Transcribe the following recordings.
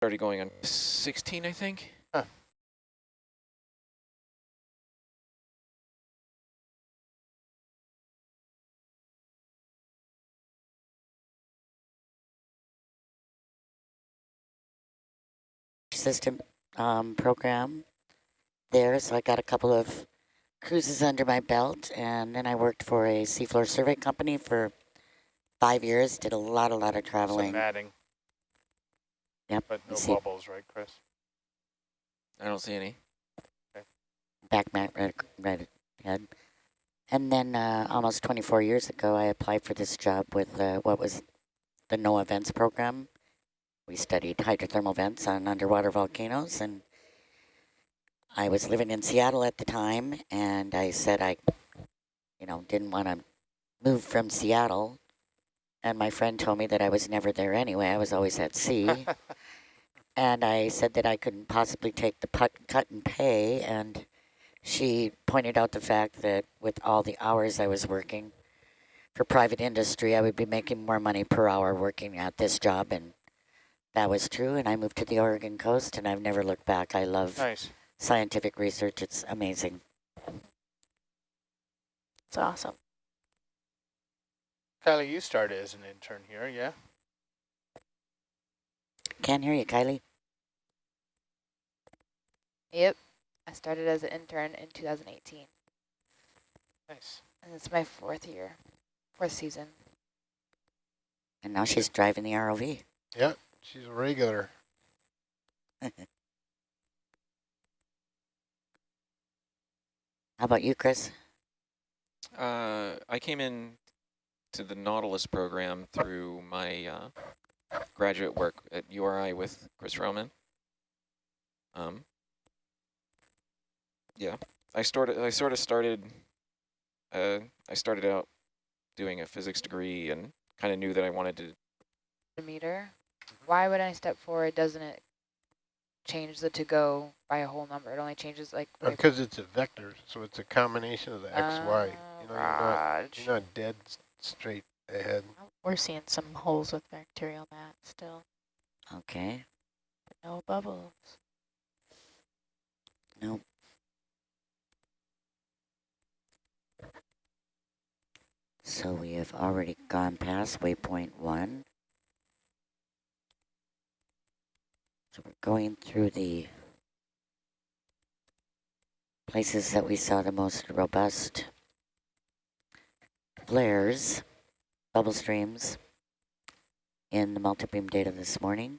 Started going on 16, I think. Huh. System program there, so I got a couple of cruises under my belt, and then I worked for a seafloor survey company for 5 years, did a lot of traveling. Some matting. Yep. But no see bubbles, right, Chris? I don't see any. Okay. back mat right ahead. And then almost 24 years ago, I applied for this job with what was the NOAA Vents program. We studied hydrothermal vents on underwater volcanoes, and I was living in Seattle at the time, and I said I, didn't want to move from Seattle. And my friend told me that I was never there anyway. I was always at sea. And I said that I couldn't possibly take the cut and pay, and she pointed out the fact that with all the hours I was working for private industry, I would be making more money per hour working at this job, and that was true. And I moved to the Oregon coast, and I've never looked back. I love scientific research. It's amazing. It's awesome. Kylie, you started as an intern here, yeah? Can't hear you, Kylie. Yep. I started as an intern in 2018. Nice. And it's my 4th season. And now she's driving the ROV. Yep, she's a regular. How about you, Chris? I came in to the Nautilus program through my graduate work at URI with Chris Roman. Yeah, I started out doing a physics degree and kind of knew that I wanted to. Meter. Why would I step forward? Doesn't it change the to go by a whole number? It only changes like. Because it's a vector, so it's a combination of the X, Y. You're not dead straight ahead. We're seeing some holes with bacterial mat still. Okay. No bubbles. Nope. So we have already gone past waypoint 1. So we're going through the places that we saw the most robust flares, bubble streams in the multi-beam data this morning.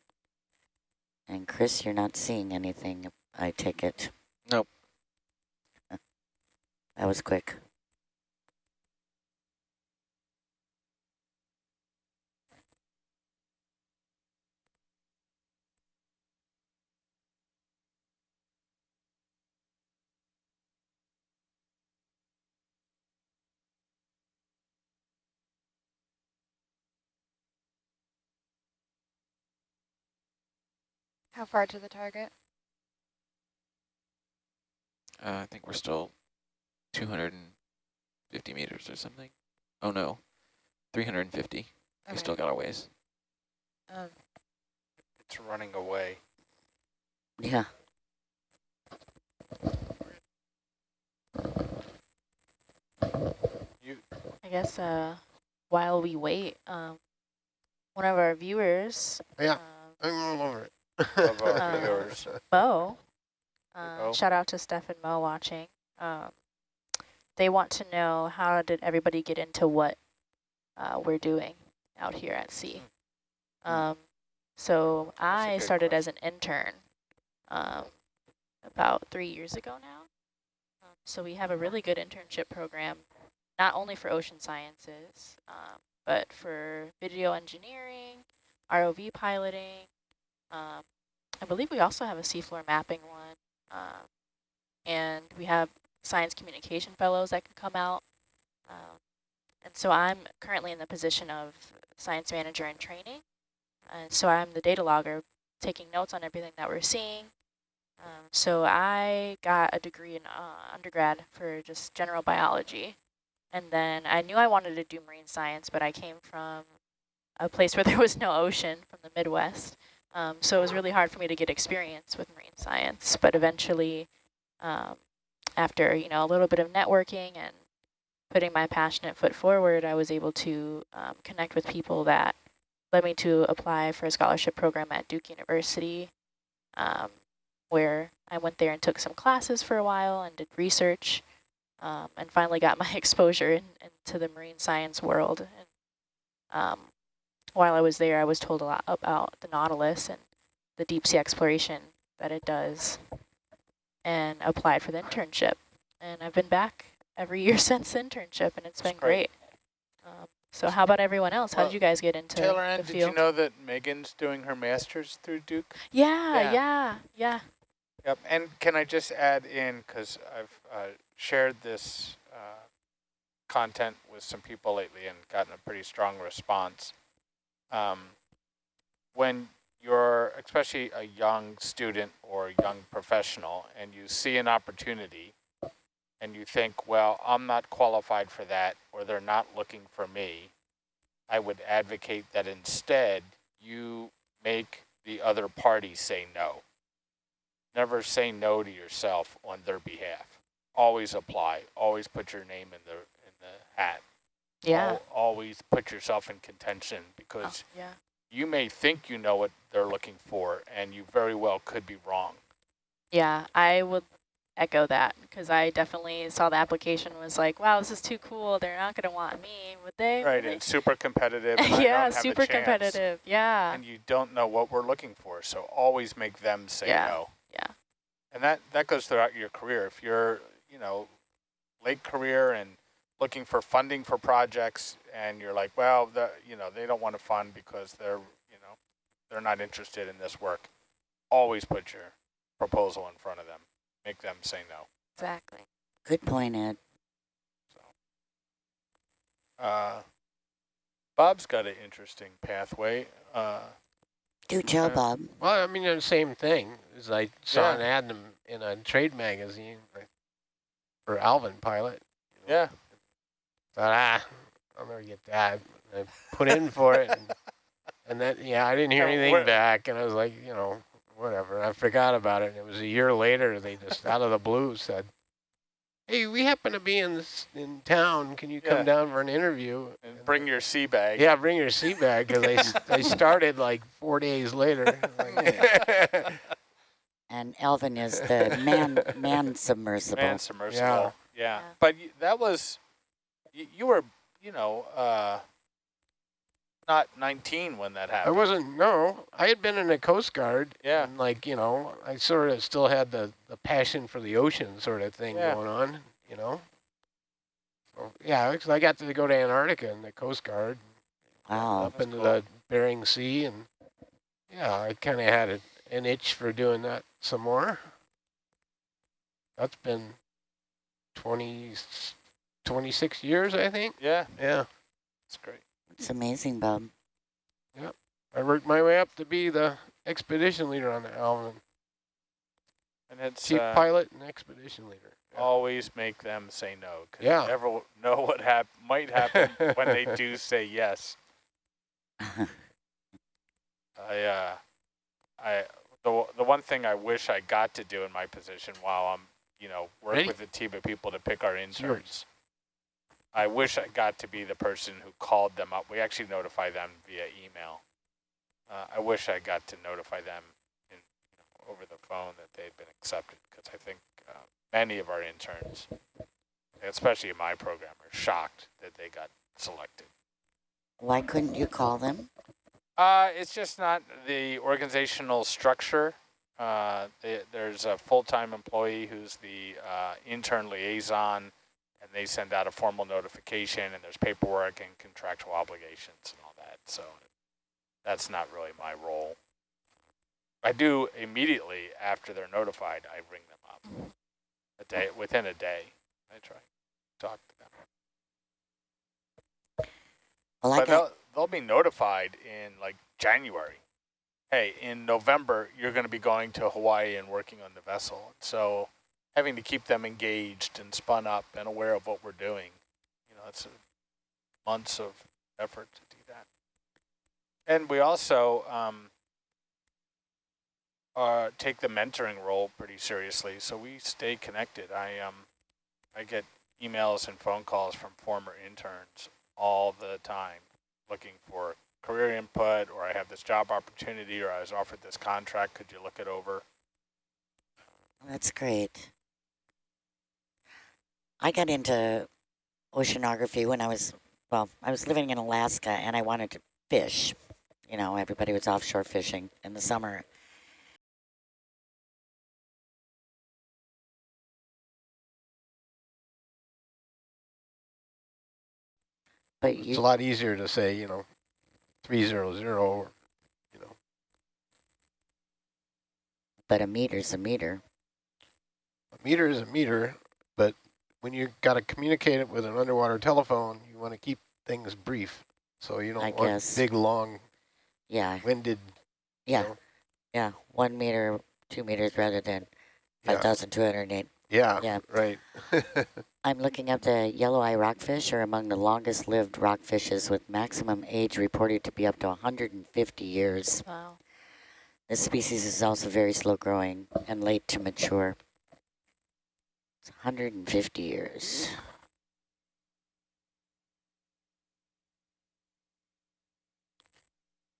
And Chris, you're not seeing anything, I take it. Nope. That was quick. How far to the target? I think we're still 250 meters or something. Oh no, 350. Okay. We still got a ways. It's running away. Yeah. I guess while we wait, one of our viewers. Yeah, I'm all over it. Of our viewers. Mo. Shout out to Steph and Mo watching. They want to know, how did everybody get into what we're doing out here at sea? So I started as an intern about 3 years ago now. So we have a really good internship program, not only for ocean sciences, but for video engineering, ROV piloting. I believe we also have a seafloor mapping one. And we have science communication fellows that can come out. And so I'm currently in the position of science manager in training. And so I'm the data logger, taking notes on everything that we're seeing. So I got a degree in undergrad for just general biology. And then I knew I wanted to do marine science, but I came from a place where there was no ocean, from the Midwest. So it was really hard for me to get experience with marine science, but eventually, after, you know, a little bit of networking and putting my passionate foot forward, I was able to connect with people that led me to apply for a scholarship program at Duke University, where I went there and took some classes for a while and did research, and finally got my exposure into the marine science world. And while I was there, I was told a lot about the Nautilus and the deep sea exploration that it does, and applied for the internship. And I've been back every year since the internship, and it's been great. So how about everyone else? How did you guys get into Taylor Ann, the did field? you know that Megan's doing her master's through Duke? Yeah. Yep, and can I just add in, because I've shared this content with some people lately and gotten a pretty strong response. When you're especially a young student or a young professional and you see an opportunity and you think, well, I'm not qualified for that, or they're not looking for me, I would advocate that instead you make the other party say no. Never say no to yourself on their behalf. Always apply. Always put your name in the hat. Yeah. Always put yourself in contention, because you may think you know what they're looking for, and you very well could be wrong. Yeah, I would echo that, because I definitely saw the application and was like, wow, this is too cool. They're not going to want me, would they? Right, really? It's super competitive. And yeah, I don't have super a chance, competitive. Yeah. And you don't know what we're looking for, so always make them say no. Yeah. And that goes throughout your career. If you're, you know, late career and looking for funding for projects, and you're like, well, you know, they don't want to fund because they're not interested in this work. Always put your proposal in front of them. Make them say no. Exactly. Good point, Ed. So, Bob's got an interesting pathway. Do tell, Bob. Well, I mean, the same thing. As I saw an ad in a trade magazine for Alvin pilot. Yeah. Thought, I'll never get that. I put in for it, and then, I didn't hear anything back, and I was like, you know, whatever. I forgot about it, and it was a year later, they just, out of the blue, said, hey, we happen to be in town. Can you come down for an interview? And bring your sea bag. Yeah, bring your sea bag, because they started like 4 days later. And Alvin is the man submersible. Man submersible, yeah. But that was, you were, you know, not 19 when that happened. I wasn't, no. I had been in the Coast Guard. Yeah. And like, you know, I sort of still had the passion for the ocean sort of thing going on, you know. So, yeah, because I got to go to Antarctica in the Coast Guard. Wow. Up into the Bering Sea. And I kind of had an itch for doing that some more. That's been 26 years, I think. Yeah. Yeah. That's great. It's amazing, Bob. Yep. I worked my way up to be the expedition leader on the Alvin. And it's chief pilot and expedition leader. Always make them say no. Cause Yeah. You never know what might happen when they do say yes. The one thing I wish I got to do in my position while I'm, you know, work with a team of people to pick our interns. I wish I got to be the person who called them up. We actually notify them via email. I wish I got to notify them over the phone that they'd been accepted, because I think many of our interns, especially in my program, are shocked that they got selected. Why couldn't you call them? It's just not the organizational structure. There's a full-time employee who's the intern liaison, and they send out a formal notification, and there's paperwork and contractual obligations and all that. So that's not really my role. I do immediately after they're notified, I ring them up. Within a day, I try to talk to them. Well, but they'll be notified in like January. Hey, in November, you're going to be going to Hawaii and working on the vessel. So having to keep them engaged and spun up and aware of what we're doing, you know, it's months of effort to do that. And we also, take the mentoring role pretty seriously, so we stay connected. I get emails and phone calls from former interns all the time looking for career input, or I have this job opportunity, or I was offered this contract, could you look it over? That's great. I got into oceanography when I was living in Alaska and I wanted to fish. You know, everybody was offshore fishing in the summer. But it's a lot easier to say, 300, or, But a meter's a meter. A meter is a meter, but when you got to communicate it with an underwater telephone, you want to keep things brief. So you don't want big, long, winded. Yeah. 1 meter, 2 meters rather than 5,208. Yeah, right. I'm looking at the yellow eye rockfish are among the longest lived rockfishes with maximum age reported to be up to 150 years. Wow. This species is also very slow growing and late to mature. It's 150 years.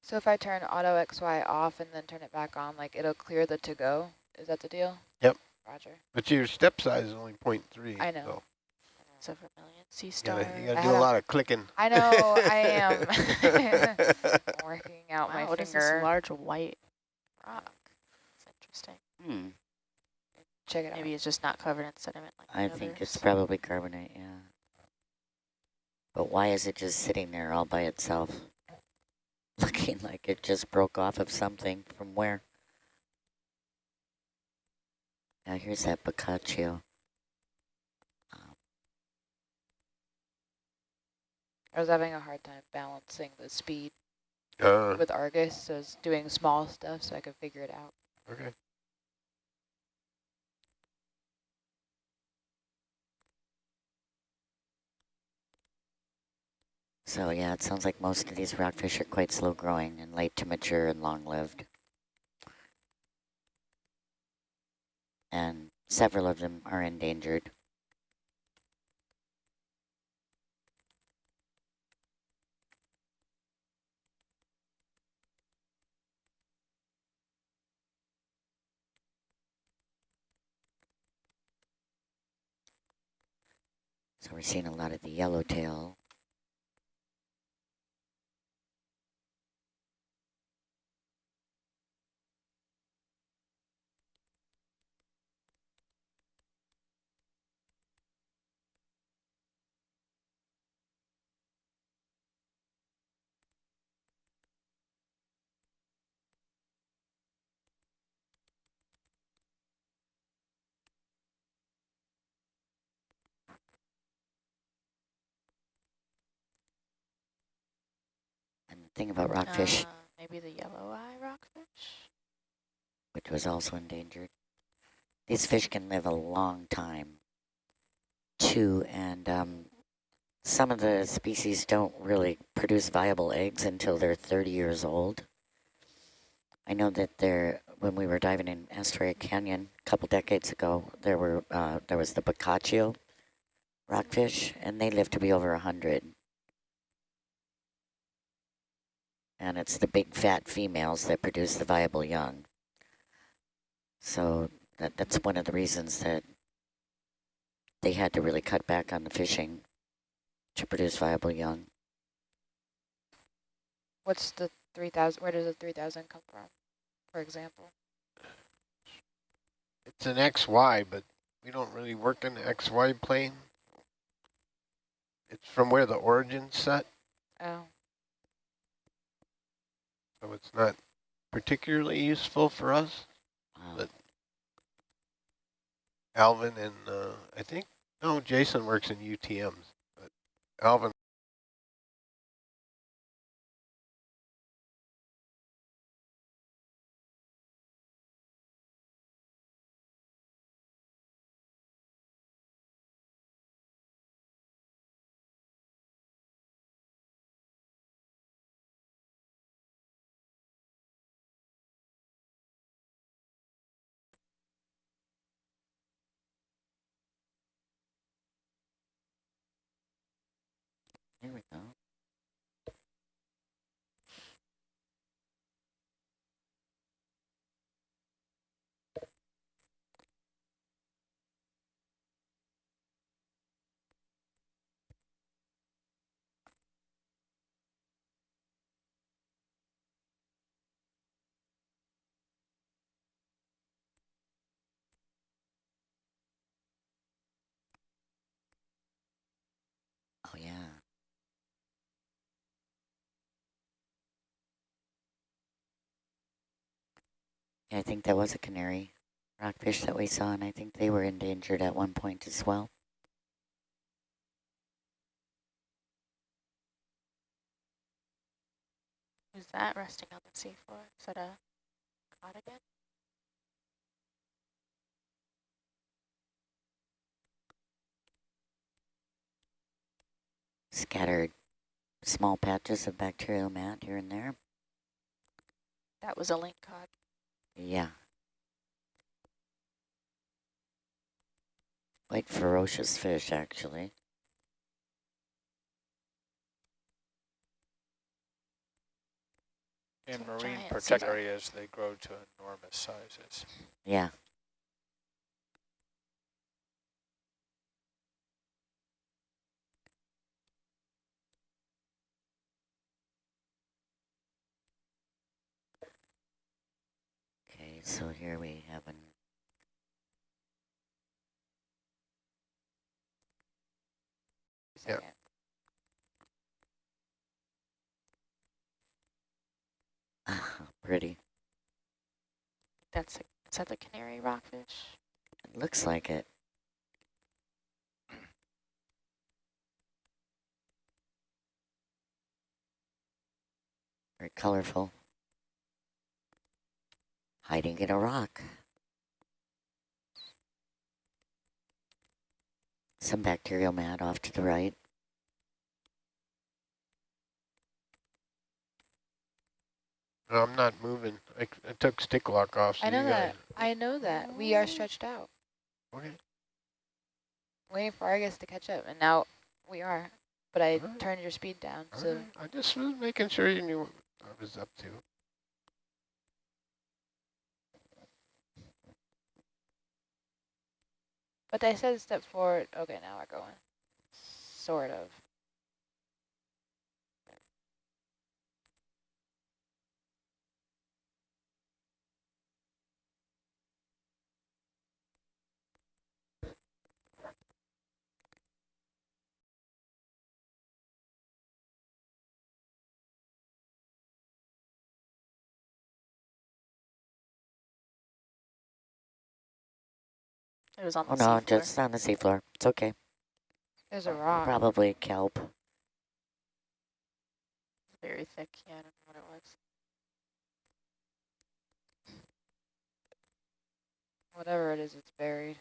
So if I turn auto XY off and then turn it back on, like it'll clear the to-go? Is that the deal? Yep. Roger. But your step size is only 0.3. I know. So. So for million sea star. You gotta do a lot of clicking. I know, I am. Working out my what finger. Is this large white rock? It's interesting. Check it out. Maybe it's just not covered in sediment like I think it's probably carbonate, yeah. But why is it just sitting there all by itself? Looking like it just broke off of something. From where? Now here's that Boccaccio. I was having a hard time balancing the speed with Argus, so I was doing small stuff so I could figure it out. Okay. So yeah, it sounds like most of these rockfish are quite slow growing and late to mature and long lived. And several of them are endangered. So we're seeing a lot of the yellowtail. And the thing about rockfish, maybe the yellow eye rockfish, which was also endangered. These fish can live a long time too, and some of the species don't really produce viable eggs until they're 30 years old. I know that when we were diving in Astoria Canyon a couple decades ago, there was the Boccaccio rockfish, and they lived to be over 100. And it's the big fat females that produce the viable young. So that's one of the reasons that they had to really cut back on the fishing to produce viable young. What's the 3,000? Where does the 3,000 come from, for example? It's an XY, but we don't really work in the XY plane. It's from where the origin's set. Oh. So it's not particularly useful for us. But Alvin and Jason works in UTMs. But Alvin Here we go. Oh, yeah. Yeah, I think that was a canary rockfish that we saw, and I think they were endangered at one point as well. Who's that resting on the seafloor? Is that a cod again? Scattered small patches of bacterial mat here and there. That was a link cod. Yeah. Quite ferocious fish, actually. In Some marine giant protected sea areas, they grow to enormous sizes. Yeah. Okay, so here we have an Yeah. pretty. Is that the canary rockfish? It looks like it. Very colorful. Hiding in a rock. Some bacterial mat off to the right. No, I'm not moving. I took stick lock off. So I know you that. guys. I know that. We are stretched out. Okay. Waiting for Argus to catch up, and now we are. But I Alright. turned your speed down, All so right. I just was making sure you knew what I was up to. But I said step forward. Okay, now we're going. Sort of. It was on the Oh no, seafloor. just on the seafloor. It's okay. There's a rock. Probably kelp. Very thick. Yeah, I don't know what it was. Whatever it is, it's buried.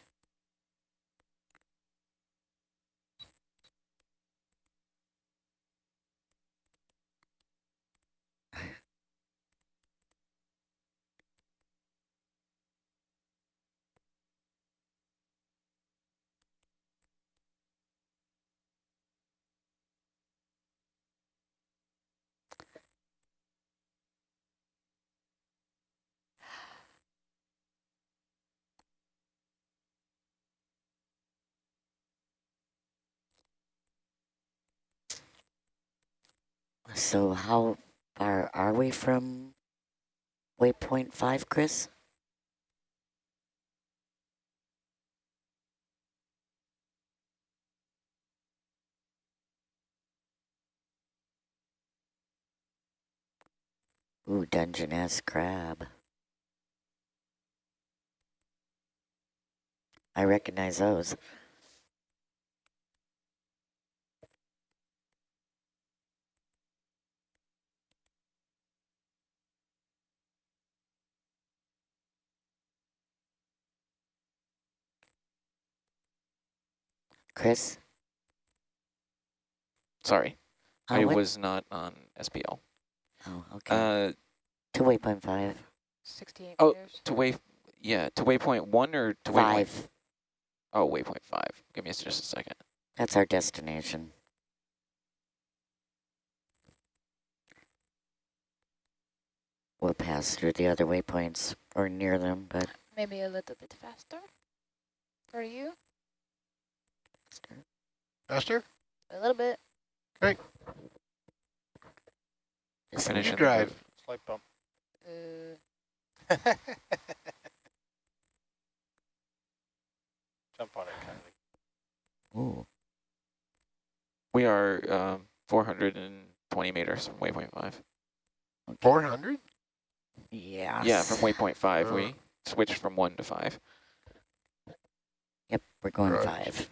So how far are we from waypoint 5, Chris? Ooh, Dungeness crab. I recognize those. Chris? Sorry, I what? was not on SPL. Oh, okay. To waypoint 5. 68 Oh, meters. to waypoint 1 or to waypoint? 5. Oh, waypoint 5. Give me just a second. That's our destination. We'll pass through the other waypoints or near them, but Maybe a little bit faster for you. Faster? A little bit. Okay. just Finish You in the drive. group. Slight bump. Jump on it, kindly. Ooh. We are 420 meters from waypoint 5. 400? Yes. Yeah, from waypoint 5, Oh. we switched from 1 to 5. Yep, we're going Right. 5.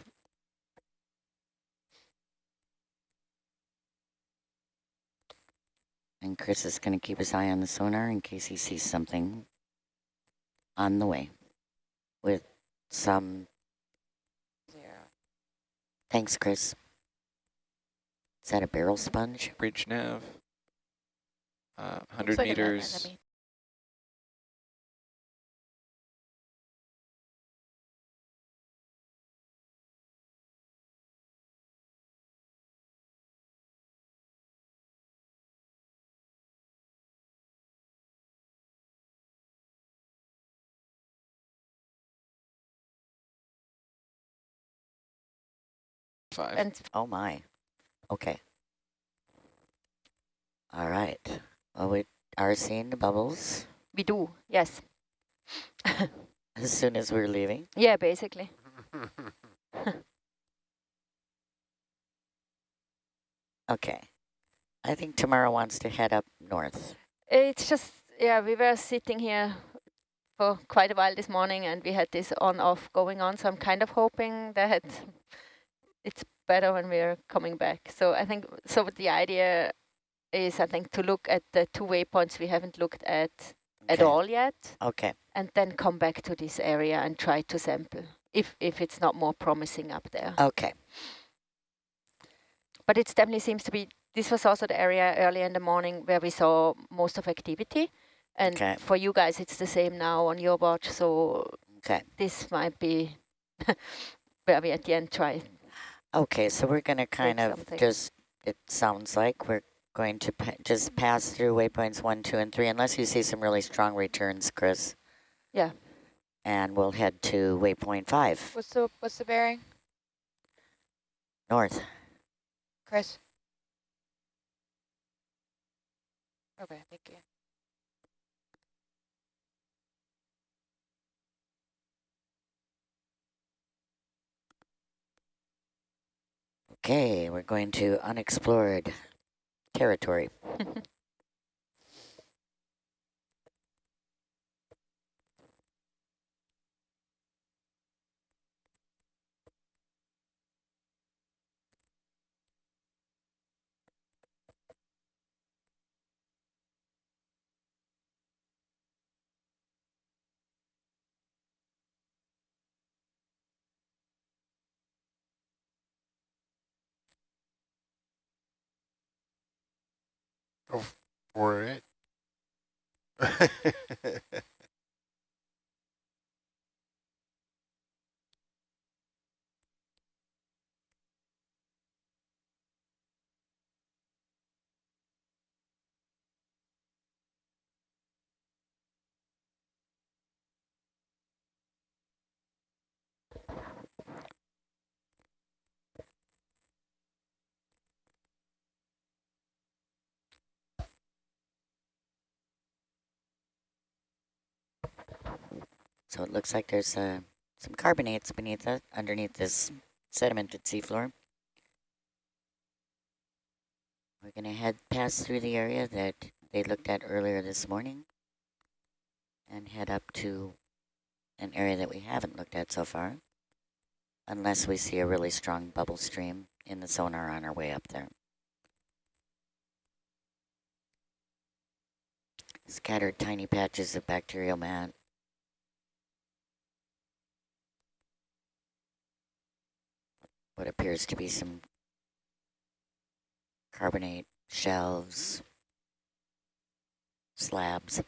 And Chris is going to keep his eye on the sonar in case he sees something on the way with some... 0. Thanks, Chris. Is that a barrel sponge? Bridge nav. 100 Looks like an meters. enemy. Five. And Oh my. Okay. All right. Well, we are seeing the bubbles We do, yes. as soon as we're leaving. Yeah, basically. Okay. I think Tamara wants to head up north. It's just, yeah, we were sitting here for quite a while this morning and we had this on-off going on. So I'm kind of hoping that it's better when we're coming back. So I think, so the idea is, I think, to look at the 2 waypoints we haven't looked at Okay. all yet, Okay. and then come back to this area and try to sample if it's not more promising up there. Okay. But it definitely seems to be, this was also the area earlier in the morning where we saw most of activity. And Okay. for you guys, it's the same now on your watch. So Okay. this might be where we at the end try. Okay, so we're going to kind of something. just, it sounds like we're going to just pass through waypoints 1, 2, and 3, unless you see some really strong returns, Chris. Yeah. And we'll head to waypoint 5, what's the bearing, north. Chris? Okay, thank you. Okay, we're going to unexplored territory. Go for it. So it looks like there's some carbonates beneath it, underneath this sedimented seafloor. We're going to head past through the area that they looked at earlier this morning and head up to an area that we haven't looked at so far, unless we see a really strong bubble stream in the sonar on our way up there. Scattered tiny patches of bacterial mat. What appears to be some carbonate shelves, slabs.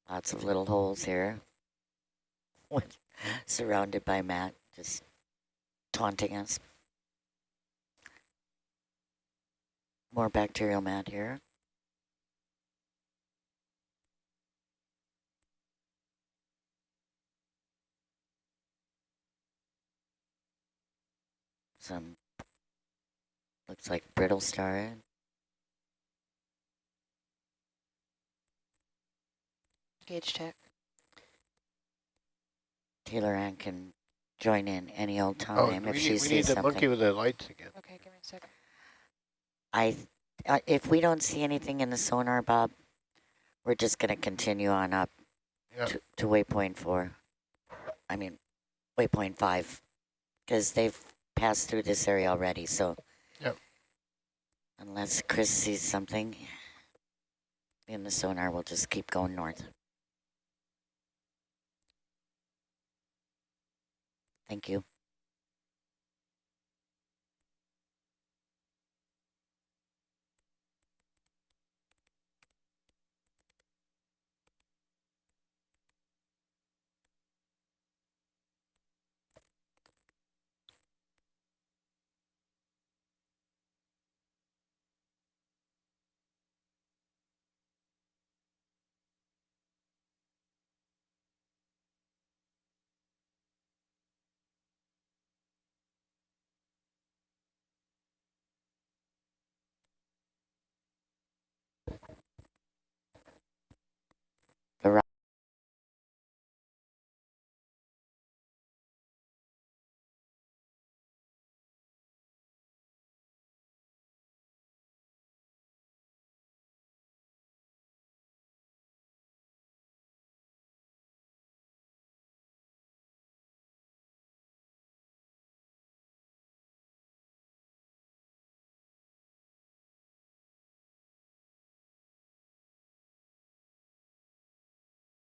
Lots of little holes here, surrounded by mat, just taunting us. More bacterial mat here. Some, looks like brittle star. Gauge check. Taylor Ann can join in any old Oh, time if we she need sees the something. monkey with the lights again. Okay, give me a second. If we don't see anything in the sonar, Bob, we're just going to continue on up to waypoint 4. I mean, waypoint 5, because they've passed through this area already. So, unless Chris sees something in the sonar, we'll just keep going north. Thank you.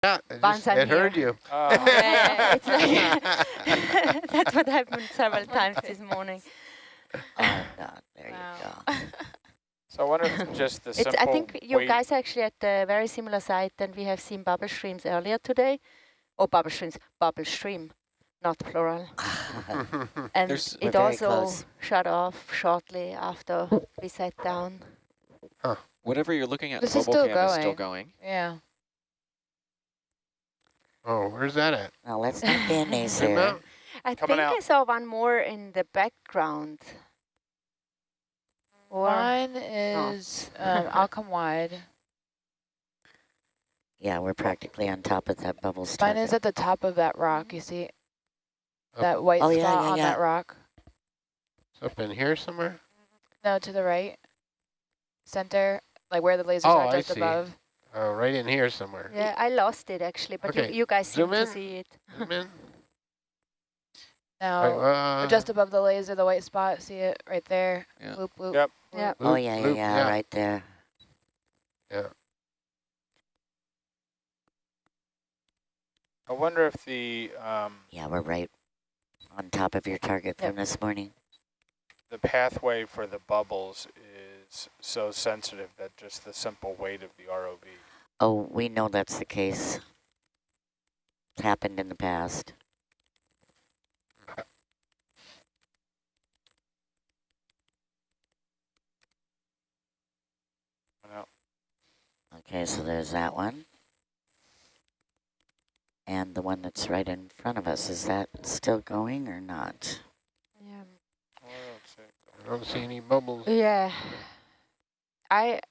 Yeah, it heard you. Oh. Yeah, it's like that's what happened several times this morning. Oh, no, there you go. So I wonder if it's just the simple I think you weight. guys are actually at a very similar site than we have seen bubble streams earlier today. Oh, bubble streams, bubble stream, not plural. And it also shut off shortly after we sat down. Huh. Whatever you're looking at, This the is bubble still cam is going. still going. Yeah. Oh, where's that at? Now, let's not be a naysayer. I Coming think out. I saw one more in the background. Or Mine is, I'll come wide. Yeah, we're practically on top of that bubble Mine target. is at the top of that rock, you see? That white spot on that rock? It's up in here somewhere? No, to the right. Center, like where the lasers are just above. Oh, right in here somewhere. yeah, I lost it actually, but you guys seem to see it. Zoom in. Now, just above the laser, the white spot, see it right there? Yeah. Loop, loop. Yep. Yep. Oh, yeah, right there. Yeah. I wonder if the Yeah, we're right on top of your target from this morning. the pathway for the bubbles is so sensitive that just the simple weight of the ROV. Oh, we know that's the case. It's happened in the past. Okay, so there's that one. And the one that's right in front of us, is that still going or not? Yeah. I don't see any bubbles. Yeah. I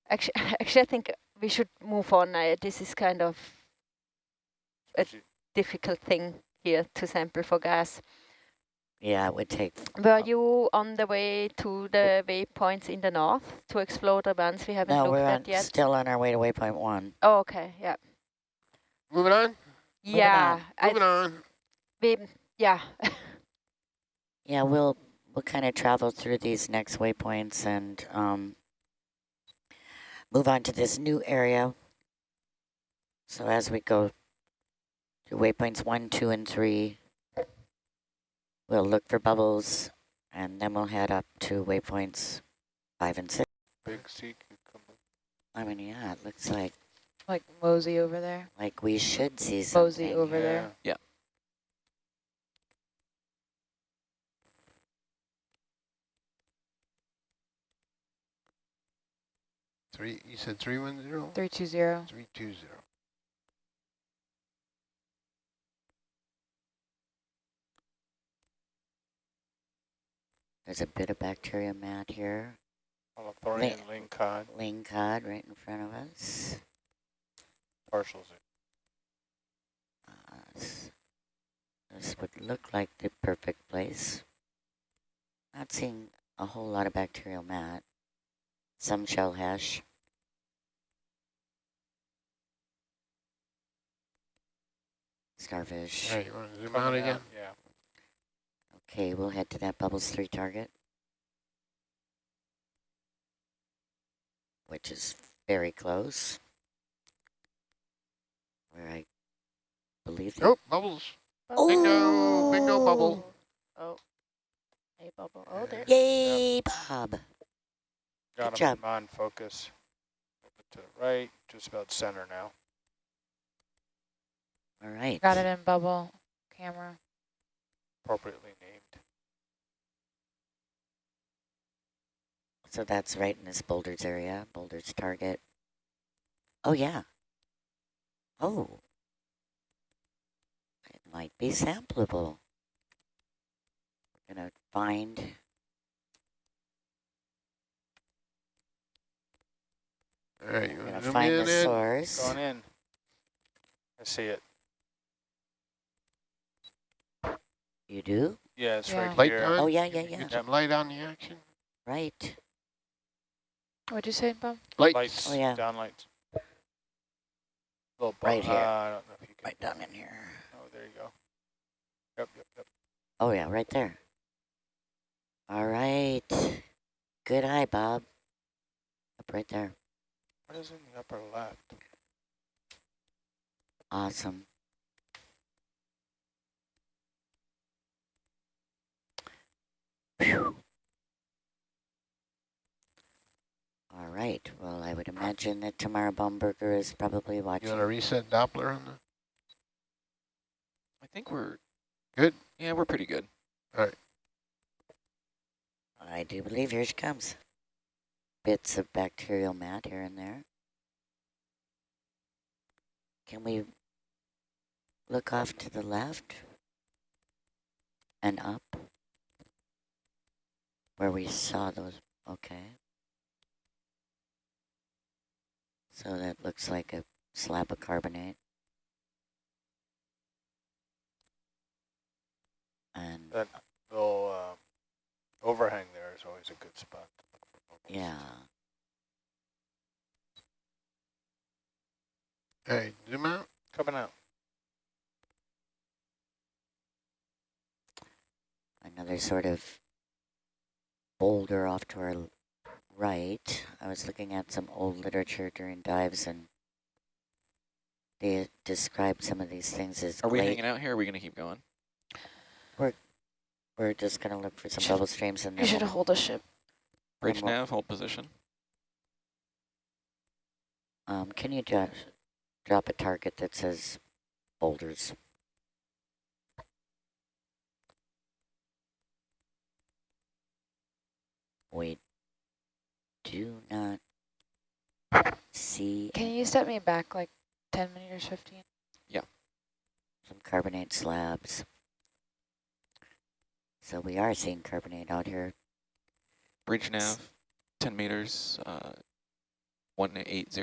actually I think we should move on. This is kind of a difficult thing here to sample for gas. Yeah, it would take. Were you on the way to the waypoints in the north to explore the ones we haven't looked at yet? Still on our way to waypoint 1. Oh, okay, yeah. Moving on? Yeah. Moving on. Yeah. Yeah, we'll kind of travel through these next waypoints and move on to this new area. So as we go to waypoints 1, 2, and 3, we'll look for bubbles, and then we'll head up to waypoints 5 and 6. Big sea cucumber. I mean, yeah, it looks like Mosey over there. like we should see something. Mosey over there. Yeah. You said 310? 320. 320. There's a bit of bacteria mat here. Holothorian lingcod. Lingcod right in front of us. Partial zoom. This would look like the perfect place. Not seeing a whole lot of bacterial mat. Some shell hash. Starfish. All right, you want to zoom Coming out again? Yeah. Okay, we'll head to that Bubbles 3 target, which is very close. Where I believe they... Oh, bubbles. Oh. Bingo, bingo bubble. Oh. A bubble. Oh, there. Yay, Bob. Got Good him job. in mind focus. To the right, just about center now. All right. Got it in bubble camera. Appropriately named. So that's right in this boulders area, boulders target. Oh, yeah. Oh. It might be sampleable. We're going to find... All right, you We're want going to to zoom find in? the source. Going in. I see it. You do? Yeah, it's Yeah. right Light here. on? Oh, yeah, Can yeah, you yeah. Get some light on the action. Right. What'd you say, Bob? Lights. Oh, yeah. Down lights. Little Right here. I don't know if you can. Right down in here. Oh, there you go. Yep, yep, yep. Oh, yeah, right there. All right. Good eye, Bob. Up right there. What is in the upper left? Awesome. Phew. All right. Well, I would imagine that Tamara Baumberger is probably watching. You want to reset Doppler on the? I think we're good. Yeah, we're pretty good. All right. I do believe here she comes. Bits of bacterial mat here and there. Can we look off to the left and up where we saw those? Okay. So that looks like a slab of carbonate. And That little overhang there is always a good spot. yeah. Hey, zoom out. Coming out. Another sort of boulder off to our right. I was looking at some old literature during dives, and they described some of these things as Are we hanging out here, or are we going to keep going? We're just going to look for some bubble streams and You then should hold a ship. Bridge nav, hold position. can you just drop a target that says boulders? We do not see. Can you step me back like 10 meters, 15? Some carbonate slabs. So we are seeing carbonate out here. Bridge nav, 10 meters, 180.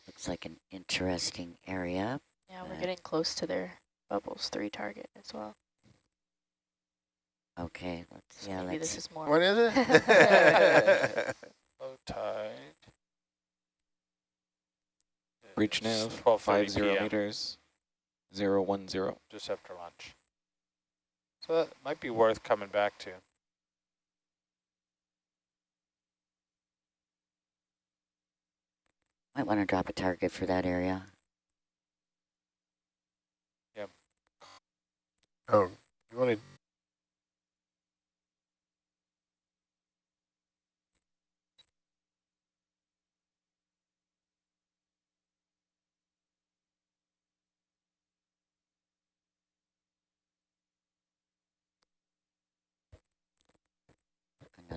Looks like an interesting area. Yeah, we're getting close to their Bubbles 3 target as well. Okay, let's So maybe this is more. What is it? Low tide. Bridge It's nav, 12:30 50 p.m. meters, 010. Just after lunch. So that might be worth coming back to. might want to drop a target for that area. Yep. Oh, you want to?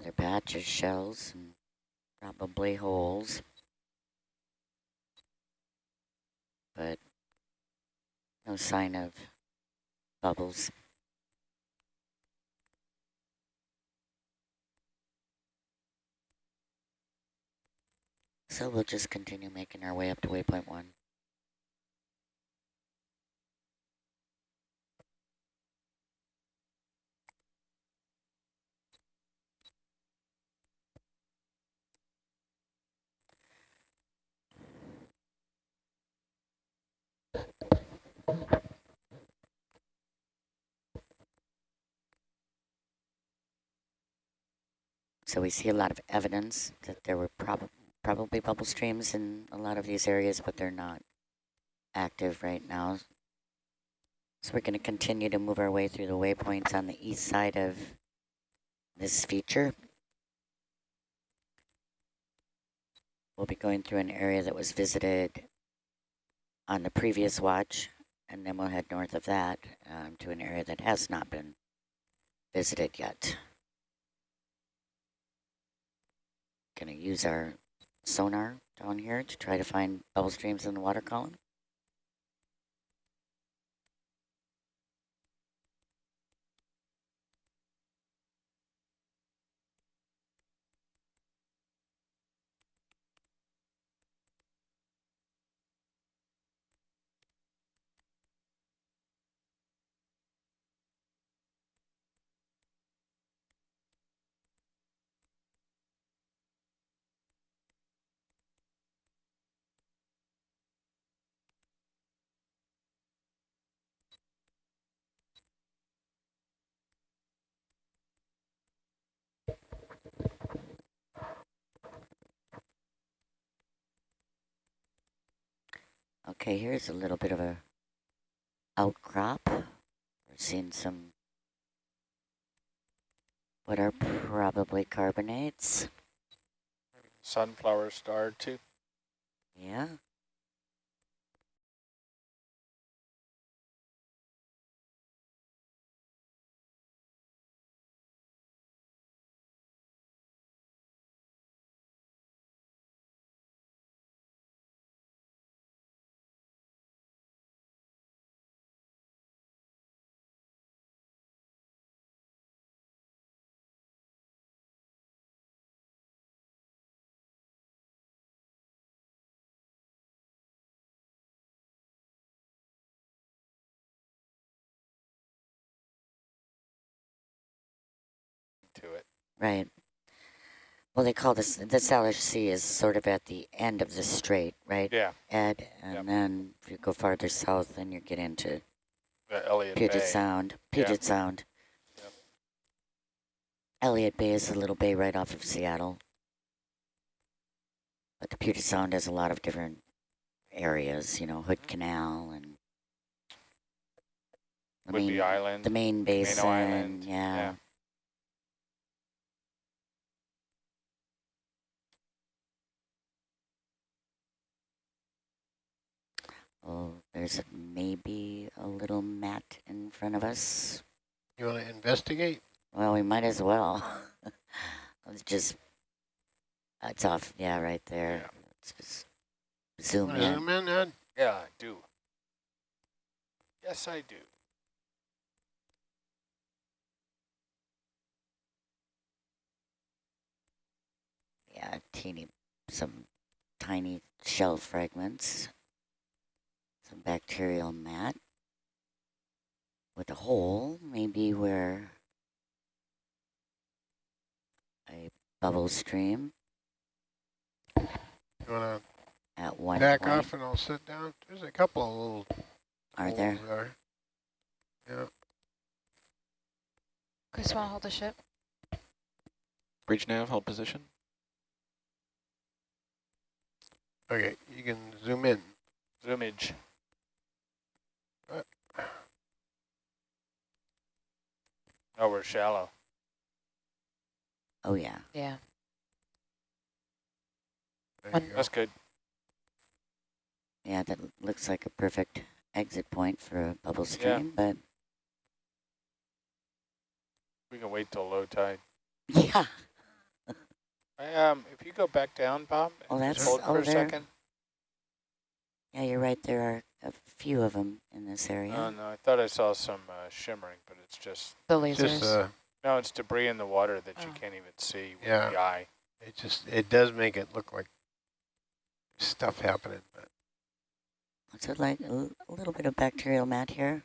Another batch of shells and probably holes. But no sign of bubbles. So we'll just continue making our way up to waypoint 1. So we see a lot of evidence that there were probably bubble streams in a lot of these areas, but they're not active right now. So we're going to continue to move our way through the waypoints on the east side of this feature. We'll be going through an area that was visited on the previous watch, and then we'll head north of that to an area that has not been visited yet. Going to use our sonar down here to try to find bubble streams in the water column. Okay, here's a little bit of a outcrop. We're seeing some what are probably carbonates. Sunflower star too. Yeah. To it. Right. Well, they call this LHC is sort of at the end of the strait, right? Yeah. Ed, and then if you go farther south, then you get into The Elliott Puget Bay. Sound. Yep. Elliott Bay is a little bay right off of Seattle. But the Puget Sound has a lot of different areas, you know, Hood Canal and Whidbey Island. The main basin, Island. yeah. Oh, there's maybe a little mat in front of us. You want to investigate? Well, we might as well. Let's just, it's off, yeah, right there. Yeah. Let's just zoom in. Zoom in, Ed? Yeah, I do. Yes, I do. Yeah, some tiny shell fragments. Some bacterial mat with a hole, maybe where a bubble stream. You want at to one back point. off and I'll sit down? There's a couple of little Are there? there. Yeah. Chris, want to hold the ship? Bridge nav, hold position. Okay, you can zoom in. Zoomage. Oh, we're shallow. Oh, yeah. Yeah. There One- you go. That's good. Yeah, that looks like a perfect exit point for a bubble stream, but We can wait till low tide. yeah. If you go back down, Bob, Oh, and just that's hold for a there. second. Yeah, you're right. There are a few of them in this area. Oh, no, I thought I saw some shimmering, but it's just... The It's lasers. just, No, it's debris in the water that you Oh. can't even see with Yeah. the eye. it does make it look like stuff happening. But So like a little bit of bacterial mat here.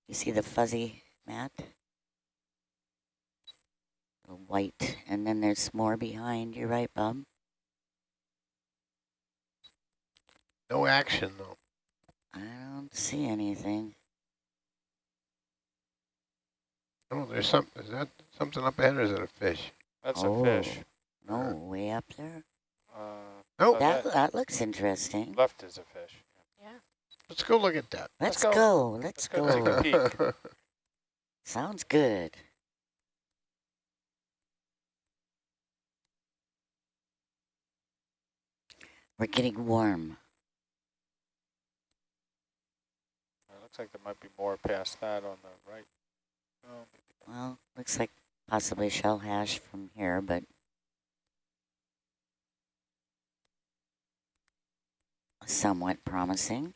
You see the fuzzy mat? The white, and then there's more behind. You're right, Bob. no action, though. I don't see anything. Oh, is that something up ahead, or is it a fish? That's a fish. No, way up there. No, That looks interesting. Left is a fish. Yeah. let's go look at that. Let's go. go. Let's Let's go go. take a peek. Sounds good. We're getting warm. Looks like there might be more past that on the right. Oh, Well, looks like possibly shell hash from here, but somewhat promising.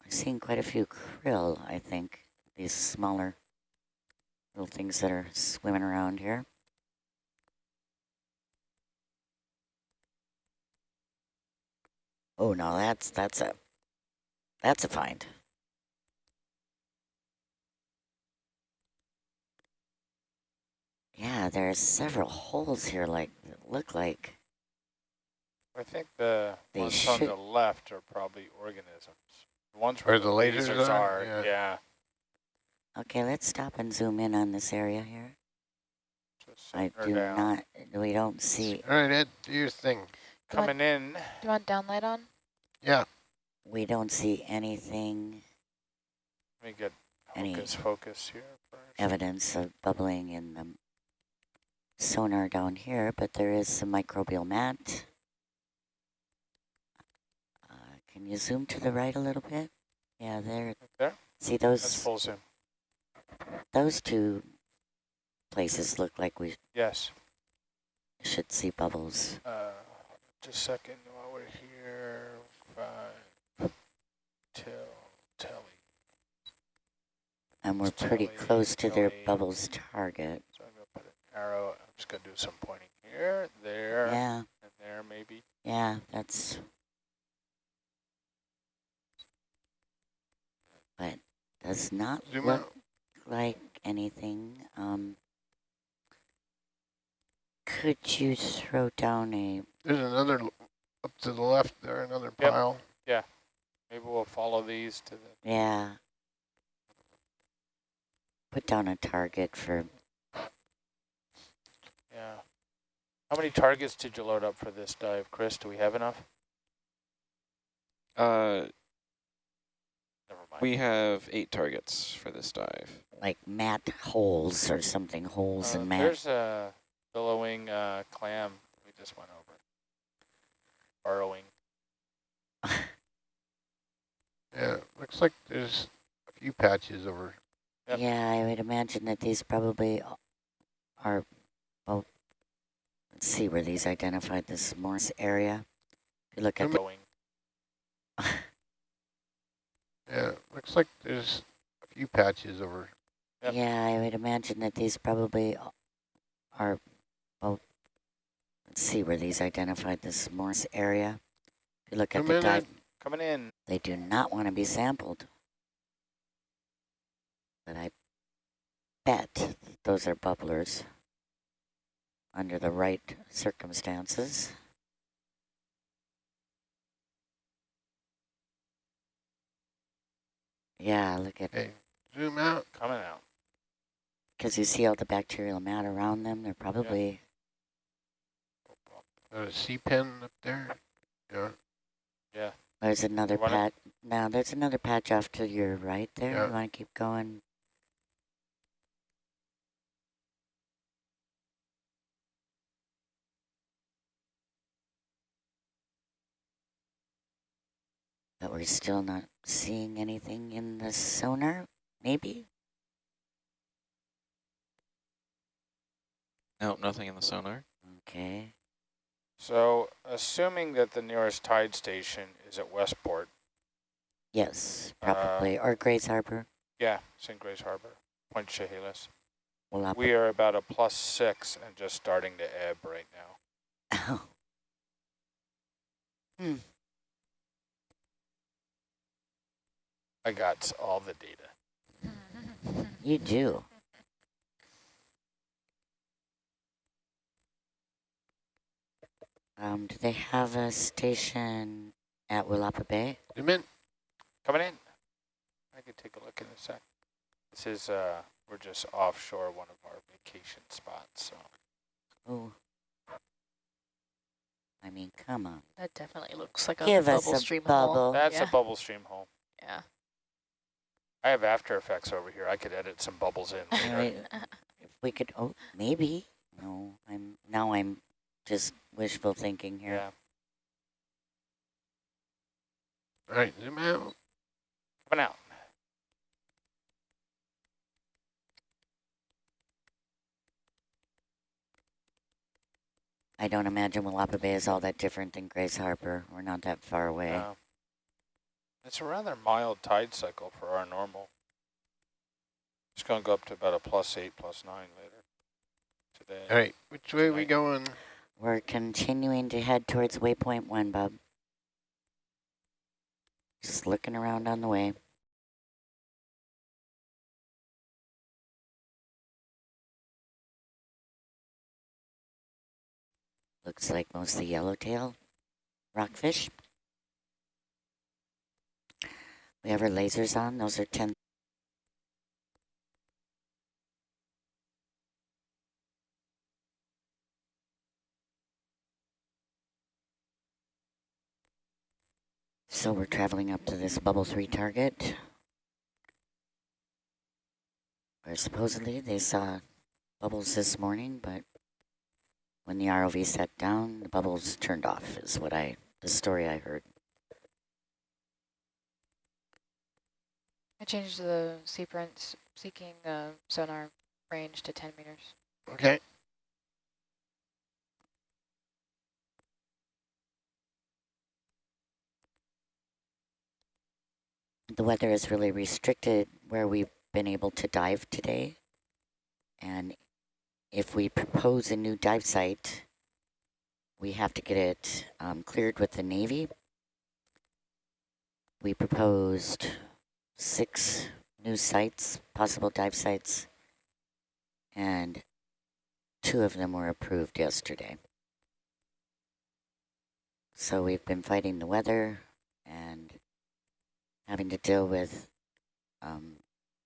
I've seen quite a few krill, I think, these smaller little things that are swimming around here. Oh no, that's a find. Yeah, there are several holes here that look like I think the They ones on should- the left are probably organisms. The ones Where where the lasers are? are, Yeah. Okay, let's stop and zoom in on this area here. Just I sitting her do down. not, we don't see, All right, Ed, do your thing. Coming in. Do you want downlight on? Yeah. we don't see anything, Let me get Any focus here first. evidence of bubbling in the sonar down here, but there is some microbial mat. Can you zoom to the right a little bit? Yeah, there. Right there? See That's those? full zoom. Those two places look like we Yes. should see bubbles. Just a second while we're here. 5 till telly. And we're It's pretty telly, close to their telly. bubbles target. So I'm going to put an arrow. I'm just going to do some pointing here, there, Yeah, and there maybe. yeah, that's. But does not Zoom look out. like anything. Could you throw down a? There's another up to the left there, another pile. Maybe we'll follow these to the... Yeah. Put down a target for. Yeah. How many targets did you load up for this dive, Chris? Do we have enough? Never mind. We have 8 targets for this dive. Like mat holes or something, holes in mat. There's a billowing clam we just went over. Burrowing. Yeah, looks like there's a few patches over. Yep. Yeah, I would imagine that these probably are, well, let's see where these identified this Morse area. If you look at the, Burrowing. Yeah, looks like there's a few patches over. Yep. yeah, I would imagine that these probably are, well, let's see where these identified this Morse area. If you look at Come the in, dive, Coming in. they do not want to be sampled. But I bet those are bubblers under the right circumstances. Yeah, look at, Hey, zoom out. Coming out. because you see all the bacterial mat around them. They're probably, There's a sea pen up there. Yeah. Yeah. there's another You wanna- patch. Now there's another patch off to your right there. Yeah. You want to keep going? But we're still not seeing anything in the sonar, maybe? Nope, nothing in the sonar. Okay. So assuming that the nearest tide station is at Westport. Yes, probably. Or Grace Harbor. Yeah, St. Grace Harbor, Point Chehalis. We'll We are about a +6 and just starting to ebb right now. Oh. Hmm. I got all the data. You do. Do they have a station at Willapa Bay? Zoom in. Coming in. I could take a look in a sec. This is, we're just offshore one of our vacation spots, so. Oh. I mean, come on. That definitely looks like a Give us bubble a stream bubble. hole. That's Yeah. a bubble stream hole. Yeah. I have After Effects over here. I could edit some bubbles in later. Right. If we could, oh, maybe. No, I'm just wishful thinking here. Yeah. All right, zoom out. Coming out. I don't imagine Willapa Bay is all that different than Grace Harbor. We're not that far away. It's a rather mild tide cycle for our normal. It's going to go up to about a +8, +9 later today. All right, which way are we going? We're continuing to head towards waypoint 1, Bub. Just looking around on the way. Looks like mostly yellowtail rockfish. We have our lasers on. Those are 10. So we're traveling up to this bubble 3 target, where supposedly they saw bubbles this morning, but when the ROV sat down, the bubbles turned off, is what the story I heard. I changed the seeking sonar range to 10 meters. Okay. The weather is really restricted where we've been able to dive today. And if we propose a new dive site, we have to get it cleared with the Navy. We proposed 6 new sites, possible dive sites, and 2 of them were approved yesterday. So we've been fighting the weather and having to deal with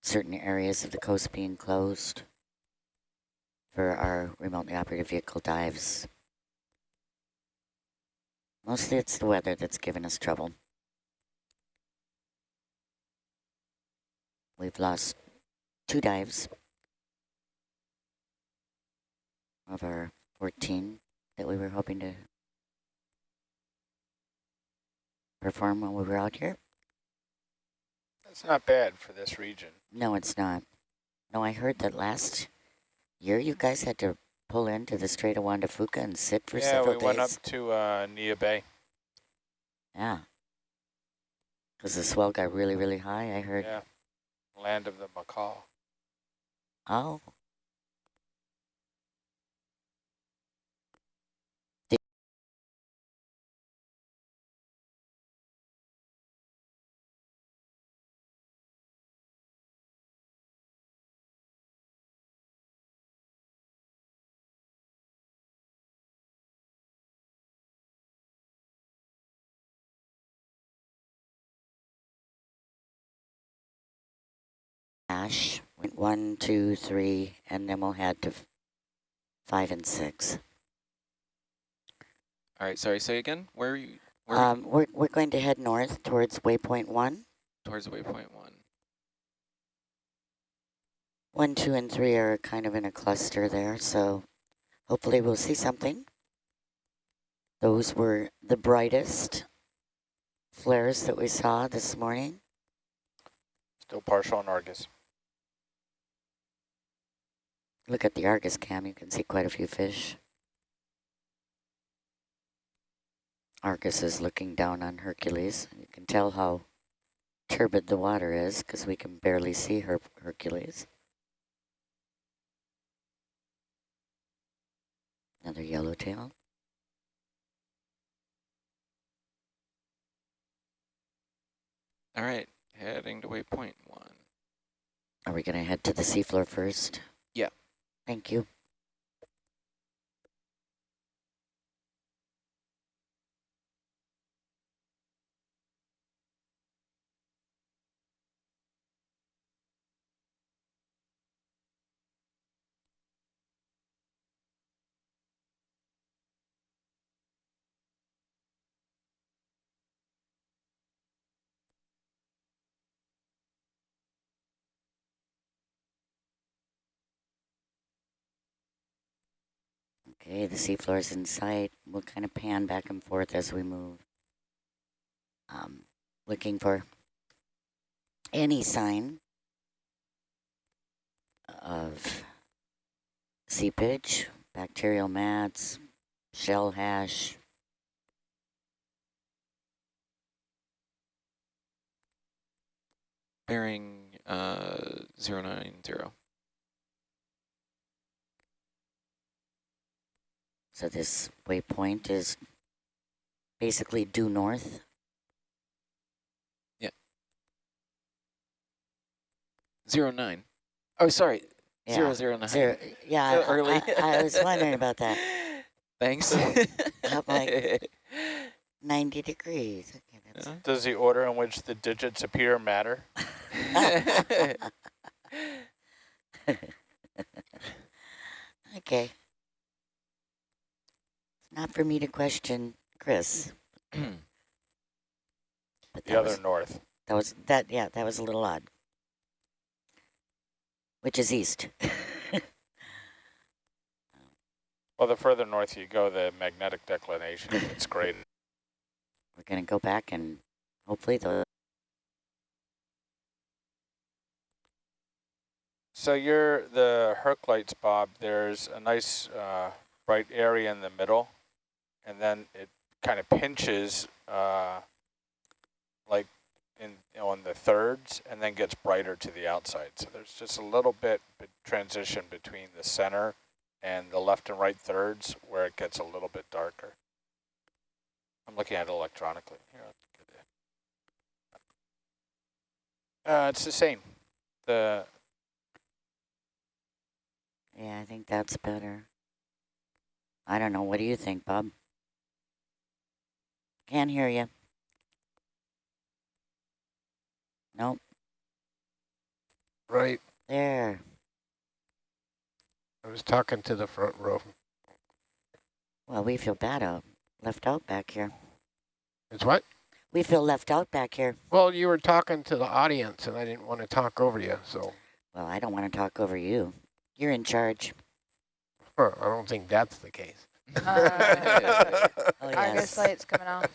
certain areas of the coast being closed for our remotely operated vehicle dives. Mostly it's the weather that's given us trouble. We've lost 2 dives of our 14 that we were hoping to perform while we were out here. That's not bad for this region. No, it's not. No, I heard that last year you guys had to pull into the Strait of Juan de Fuca and sit for several days. Yeah, we went up to Nia Bay. Yeah. Because the swell got really, really high, I heard. Yeah, land of the macaw. Oh. Ash, 1, 2, 3, and then we'll head to 5 and 6. All right, sorry, say again? Where are you? We're going to head north towards waypoint 1. Towards waypoint 1. 1, 2, and 3 are kind of in a cluster there, so hopefully we'll see something. Those were the brightest flares that we saw this morning. Still partial on Argus. Look at the Argus cam, you can see quite a few fish. Argus is looking down on Hercules. You can tell how turbid the water is because we can barely see Hercules. Another yellowtail. All right, heading to waypoint 1. Are we going to head to the seafloor first? Yeah. Thank you. Okay, the seafloor is in sight. We'll kind of pan back and forth as we move. Looking for any sign of seepage, bacterial mats, shell hash. Bearing 090. So this waypoint is basically due north. Yeah. 09. Oh, sorry. Yeah. 009. Yeah, So early. I was wondering about that. Thanks. I'm like 90 degrees. Okay, that's Does the order in which the digits appear matter? okay. It's not for me to question Chris. But The other north. That was a little odd. Which is east. Well, the further north you go, the magnetic declination gets greater. We're going to go back and hopefully So the Hercules, Bob, there's a nice bright area in the middle, and then it kind of pinches like on the thirds, and then gets brighter to the outside. So there's just a little bit transition between the center and the left and right thirds where it gets a little bit darker. I'm looking at it electronically. Here, it's the same. Yeah, I think that's better. I don't know. What do you think, Bob? Can't hear you. Nope. Right. There. I was talking to the front row. Well, we feel left out back here. It's what? We feel left out back here. Well, you were talking to the audience, and I didn't want to talk over you, so. Well, I don't want to talk over you. You're in charge. Huh, I don't think that's the case. Oh, Argus yes. light's coming off.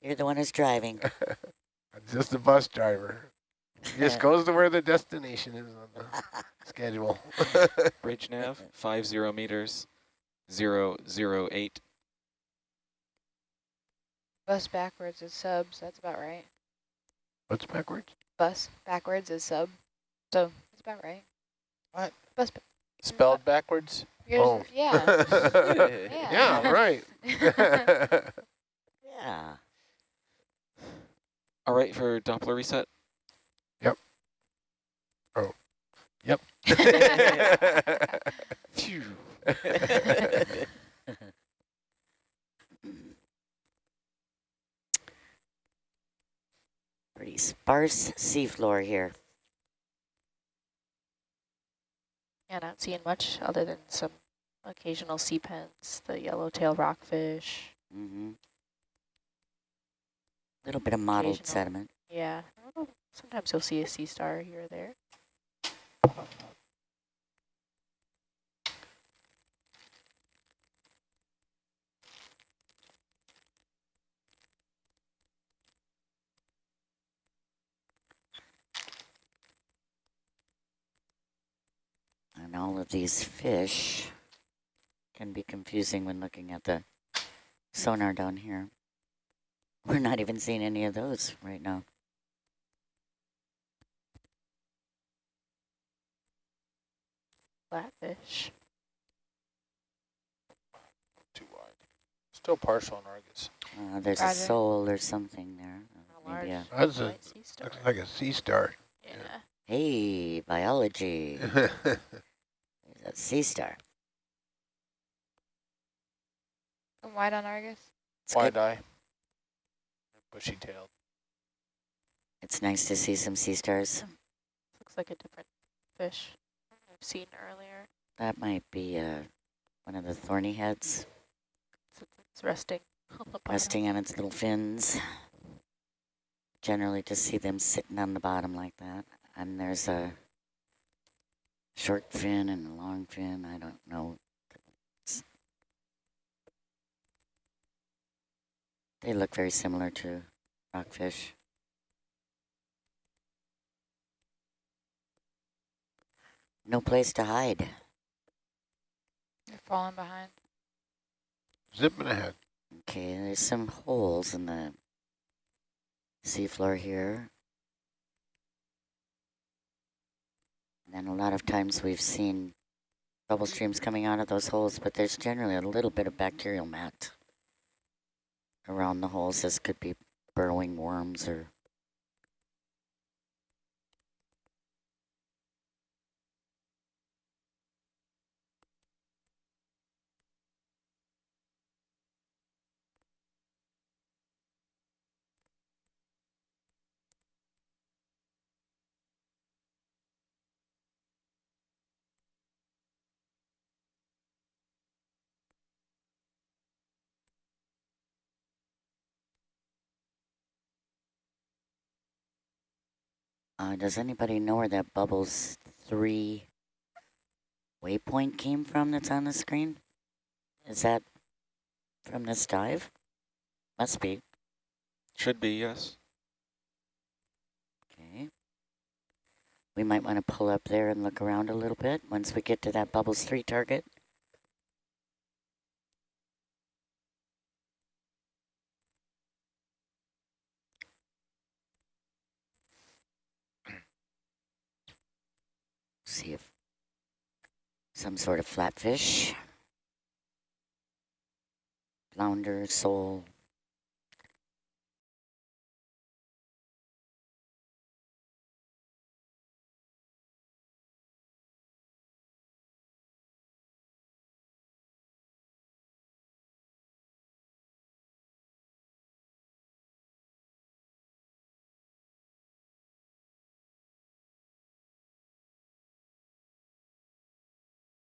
You're the one who's driving. I'm just a bus driver. He just goes to where the destination is on the schedule. Bridge nav, 50 meters, 008. Bus backwards is subs. That's about right. What's backwards? Bus backwards is sub. So that's about right. What? Bus. Spelled backwards? Oh. Yeah. Yeah, right. Yeah. All right for Doppler reset? Yep. Oh. Yep. Phew. Pretty sparse seafloor here. Yeah, not seeing much other than some occasional sea pens, the yellowtail rockfish. Mm-hmm. Little bit of mottled Occasional. sediment. Yeah, sometimes you'll see a sea star here or there. And all All of these fish can be confusing when looking at the sonar down here. We're not even seeing any of those right now. Flatfish. Too wide. Still partial on Argus. There's a soul or something there. Maybe a That's White sea star. looks like a sea star. Yeah. hey, biology. There's a sea star. And white on Argus. It's Wide good. eye. Bushy tailed. It's nice to see some sea stars. Looks like a different fish I've seen earlier. That might be one of the thorny heads It's resting on the bottom. resting on its little fins. Generally just see them sitting on the bottom like that. And there's a short fin and a long fin. I don't know. They look very similar to rockfish. No place to hide. You're falling behind. Zipping ahead. Okay, there's some holes in the seafloor here. And then a lot of times we've seen bubble streams coming out of those holes, but there's generally a little bit of bacterial mat around the holes. This could be burrowing worms or does anybody know where that bubbles 3 waypoint came from that's on the screen? Is that from this dive? Must be. Should be, yes. Okay. We might want to pull up there and look around a little bit once we get to that bubbles 3 target. See if some sort of flatfish, flounder, sole.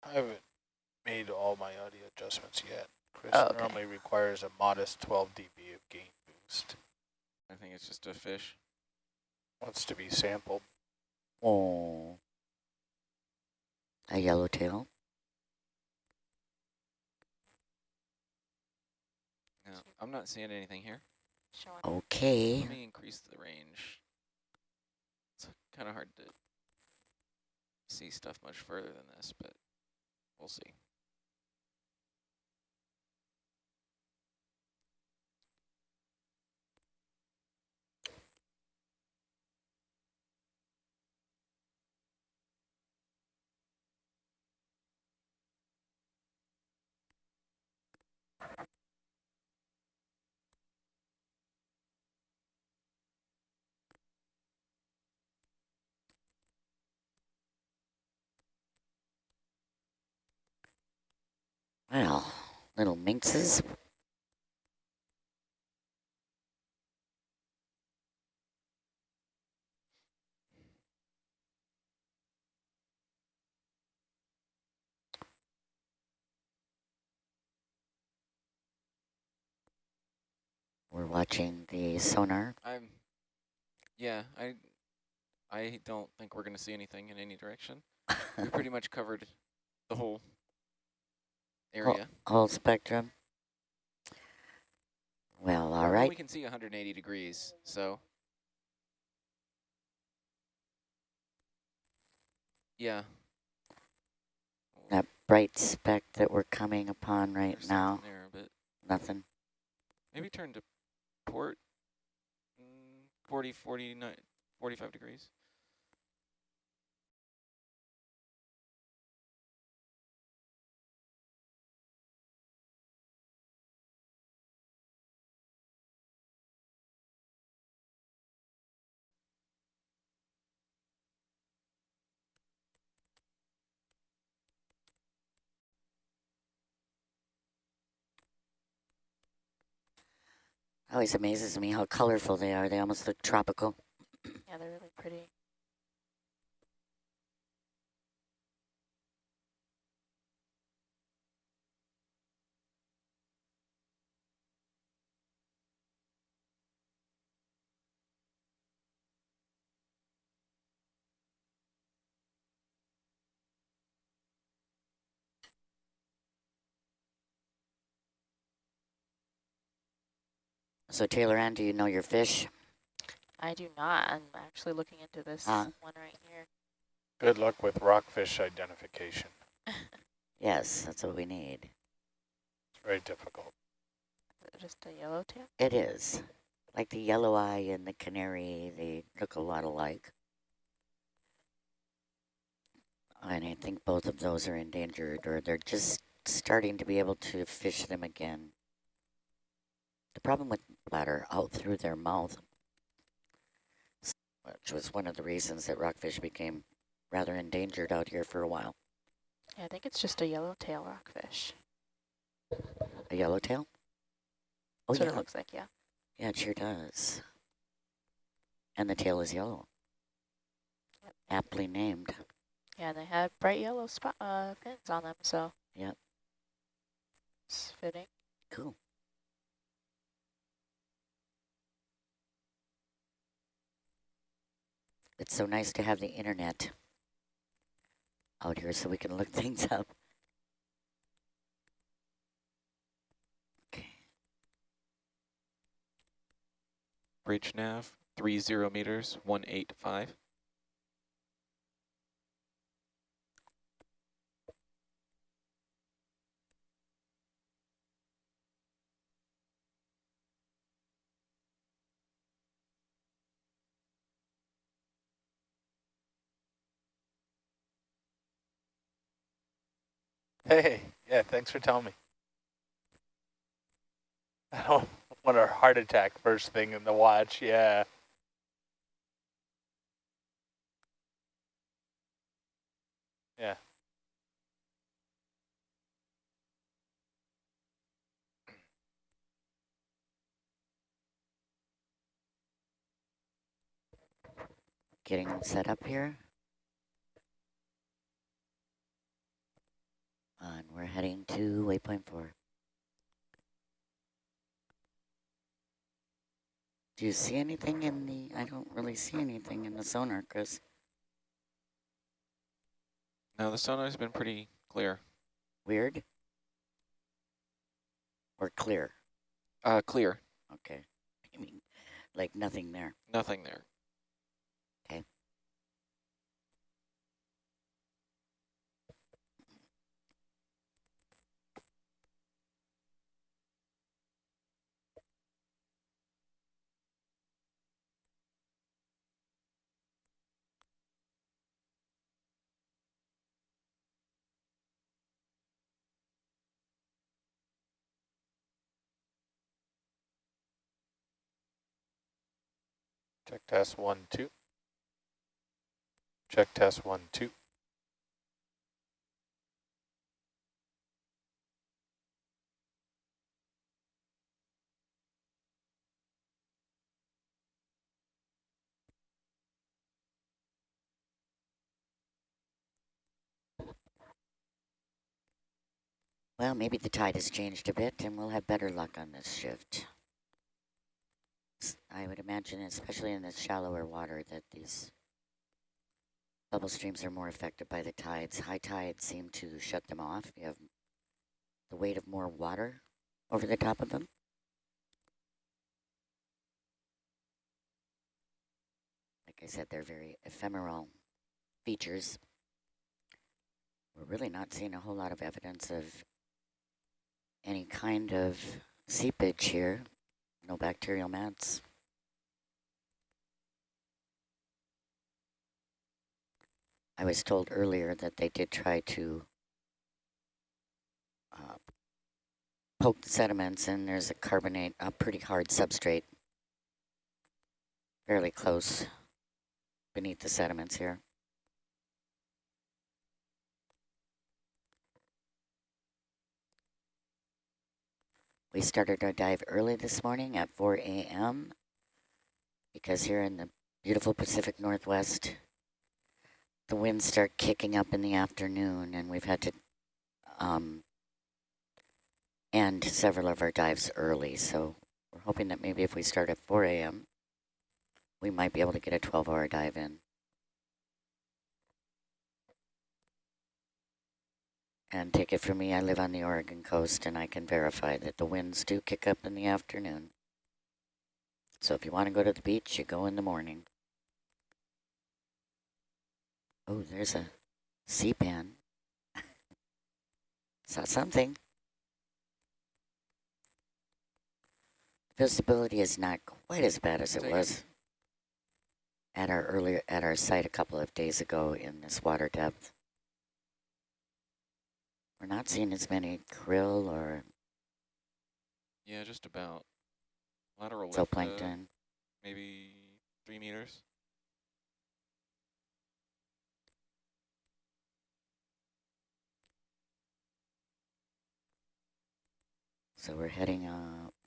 I haven't made all my audio adjustments yet. Chris Oh, okay. normally requires a modest 12 dB of gain boost. I think it's just a fish. Wants to be sampled. Oh. A yellowtail. No, I'm not seeing anything here. Showing Okay. Let me increase the range. It's kind of hard to see stuff much further than this, but we'll see. Well, little minxes. We're watching the sonar. Yeah, I don't think we're going to see anything in any direction. We pretty much covered the whole area. Whole spectrum. Well, all right. We can see 180 degrees, so. Yeah. That bright speck that we're coming upon right There's now. something there, but Nothing. maybe turn to port. 40, 49, 45 degrees. Always amazes me how colorful they are. They almost look tropical. Yeah, they're really pretty. So Taylor Ann, do you know your fish? I do not. I'm actually looking into this one right here. Good luck with rockfish identification. Yes, that's what we need. It's very difficult. Is it just a yellowtail? It is. Like the yellow eye and the canary, they look a lot alike. And I think both of those are endangered, or they're just starting to be able to fish them again. The problem with bladder out through their mouth, which was one of the reasons that rockfish became rather endangered out here for a while. Yeah, I think it's just a yellowtail rockfish. A yellowtail? Oh, That's what yeah. it looks like, yeah. Yeah, it sure does. And the tail is yellow. Yep. Aptly named. Yeah, they have bright yellow spot fins on them, so. Yep. It's fitting. Cool. It's so nice to have the internet out here so we can look things up. Okay. Bridge nav, 30 meters, 185. Hey, yeah, thanks for telling me. I don't want a heart attack first thing in the watch, yeah. Yeah. Getting set up here. And we're heading to waypoint 4. Do you see anything in the, I don't really see anything in the sonar, Chris. No, the sonar's been pretty clear. Weird? Or clear? Clear. Okay. I mean, like nothing there. Nothing there. Okay. Check test 1, 2. Check test 1, 2. Well, maybe the tide has changed a bit and we'll have better luck on this shift. I would imagine, especially in this shallower water, that these bubble streams are more affected by the tides. High tides seem to shut them off. You have the weight of more water over the top of them. Like I said, they're very ephemeral features. we're really not seeing a whole lot of evidence of any kind of seepage here. No bacterial mats. I was told earlier that they did try to poke the sediments, and there's a carbonate, a pretty hard substrate, fairly close beneath the sediments here. We started our dive early this morning at 4 a.m. because here in the beautiful Pacific Northwest, the winds start kicking up in the afternoon, and we've had to end several of our dives early. So we're hoping that maybe if we start at 4 a.m., we might be able to get a 12-hour dive in. And take it from me, I live on the Oregon coast, and I can verify that the winds do kick up in the afternoon. So if you want to go to the beach, you go in the morning. Oh, there's a sea pan. Saw something. Visibility is not quite as bad as it was at our site a couple of days ago in this water depth. We're not seeing as many krill or yeah, just about lateral lift, zooplankton. Maybe 3 meters. So we're heading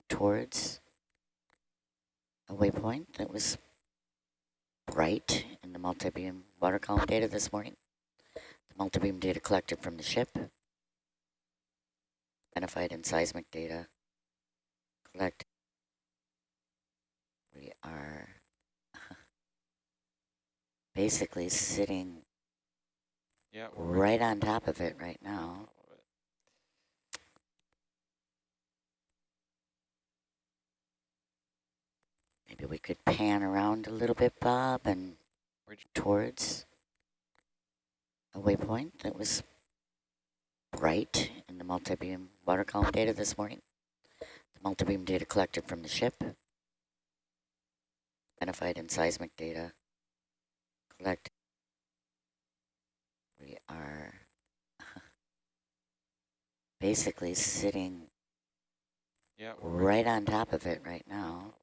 towards a waypoint that was bright in the multi-beam water column data this morning. The multi-beam data collected from the ship, identified in seismic data collected. We are basically sitting right on top of it right now. Maybe we could pan around a little bit, Bob, and towards a waypoint that was bright in the multi-beam water column data this morning. The multi-beam data collected from the ship, identified in seismic data collected. We are basically sitting right on top of it right now.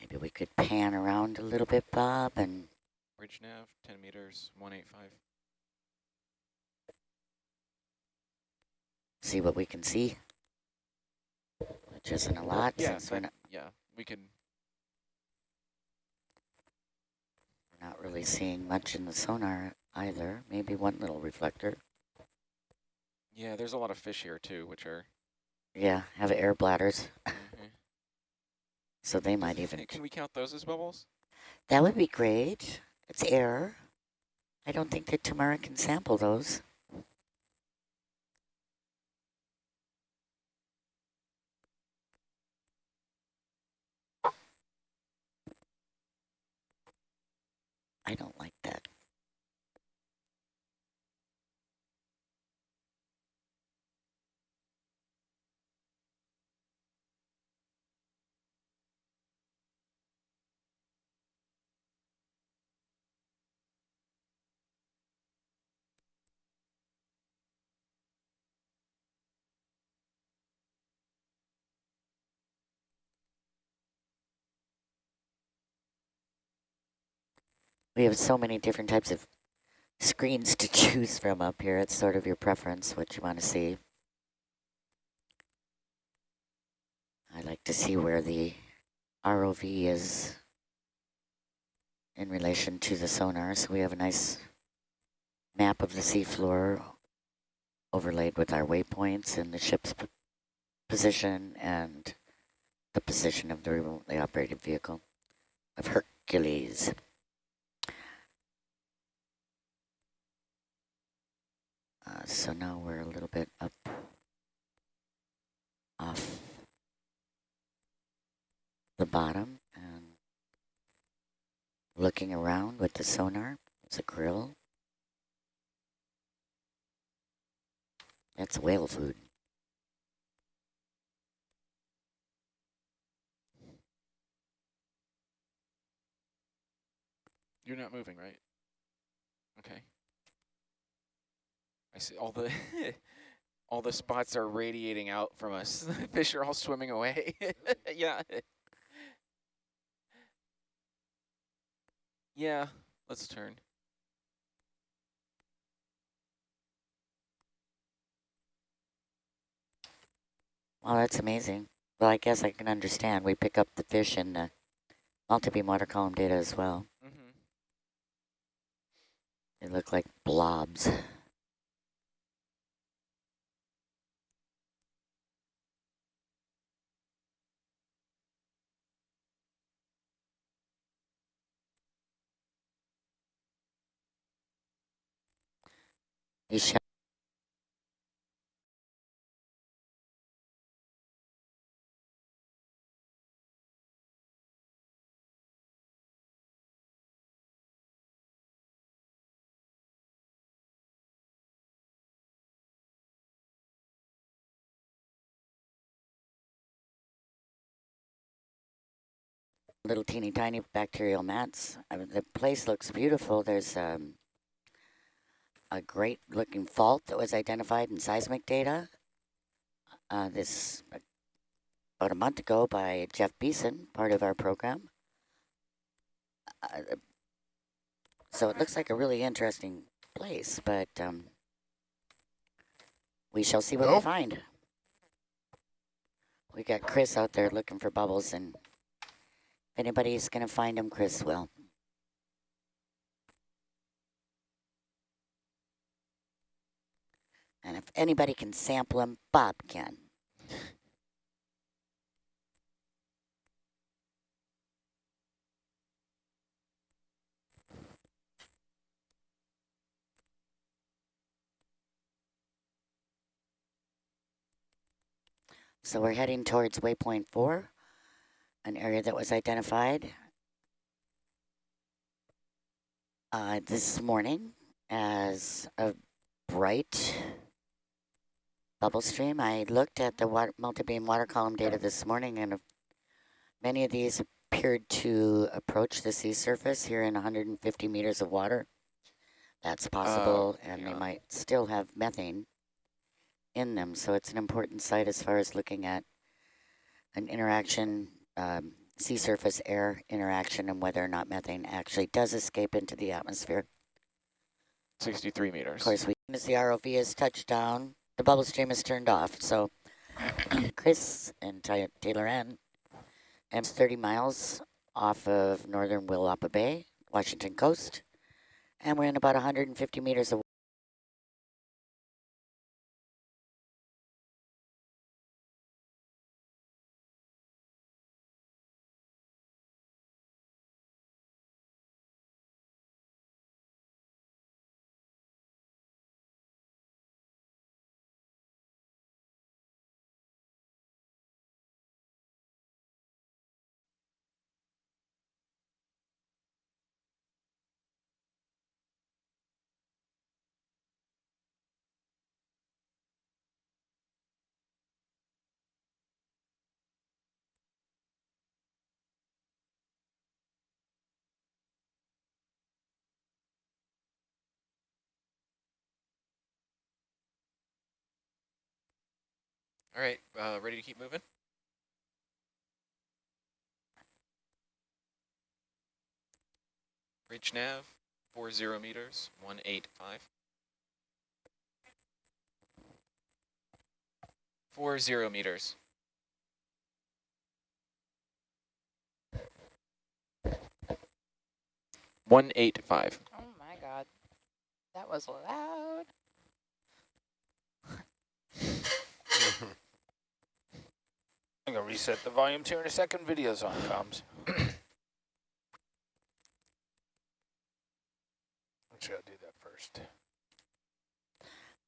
Maybe we could pan around a little bit, Bob, and Ridge nav, 10 meters, 185. see what we can see, which isn't a lot since we're not really seeing much in the sonar either. Maybe one little reflector. Yeah, there's a lot of fish here too, which are... Yeah, have air bladders. So they might even... Can we count those as bubbles? That would be great. It's air. I don't think that Tamara can sample those. I don't like that. We have so many different types of screens to choose from up here. It's sort of your preference, what you want to see. I like to see where the ROV is in relation to the sonar. So we have a nice map of the seafloor overlaid with our waypoints and the ship's position and the position of the remotely operated vehicle of Hercules. So now we're a little bit up off the bottom, and looking around with the sonar. It's a grill. That's whale food. You're not moving, right? Okay. I see all the all the spots are radiating out from us. The fish are all swimming away. Yeah. Yeah, let's turn. Well, that's amazing. Well, I guess I can understand. We pick up the fish in the multi-beam water column data as well. Mm-hmm. They look like blobs. Little teeny tiny bacterial mats. I mean, the place looks beautiful. There's a great looking fault that was identified in seismic data. This about a month ago by Jeff Beeson, part of our program. So it looks like a really interesting place, but we shall see what we find. We got Chris out there looking for bubbles, and if anybody's going to find them, Chris will. And if anybody can sample them, Bob can. So we're heading towards waypoint 4, an area that was identified this morning as a bright bubble stream. I looked at the multi-beam water column data this morning, and many of these appeared to approach the sea surface here in 150 meters of water. That's possible, and they might still have methane in them. So it's an important site as far as looking at an interaction, sea surface air interaction, and whether or not methane actually does escape into the atmosphere. 63 meters. Of course, as the ROV has touched down, the bubble stream is turned off. So Chris and Taylor Ann, and 30 miles off of northern Willapa Bay, Washington coast, and we're in about 150 meters of All right, ready to keep moving? Reach nav, 40 meters, 185. 40 meters. $185. Oh my God, that was loud. I'm gonna reset the volume here in a second. Video's on comms. Actually, I'll do that first.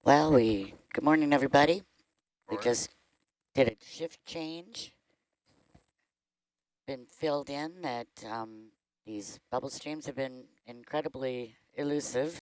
Well, good morning, everybody. We just did a shift change. Been filled in that These bubble streams have been incredibly elusive.